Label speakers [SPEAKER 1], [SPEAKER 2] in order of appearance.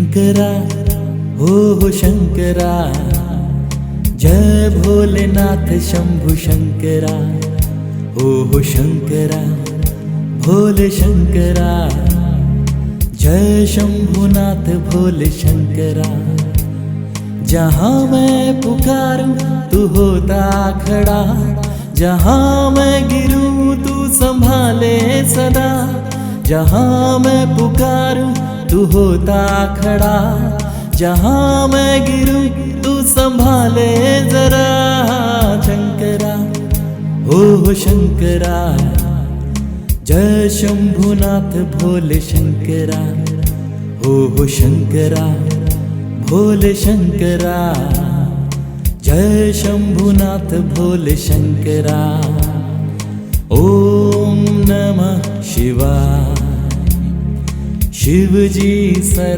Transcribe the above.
[SPEAKER 1] शंकरा हो शंकरा, जय भोलेनाथ शंभु शंकरा। हो शंकरा भोले शंकरा, जय शंभुनाथ भोले शंकरा। जहाँ मैं पुकारूं तू होता खड़ा, जहाँ मैं गिरूं तू संभाले सदा। जहाँ मैं पुकारूं तू होता खड़ा, जहाँ मैं गिरूं तू संभाले जरा। शंकरा हो शंकरा, जय शंभुनाथ भोले शंकरा। हो शंकरा भोले शंकरा, जय शंभुनाथ भोले शंकरा। ओम नमः शिवाय। शिव जी सदा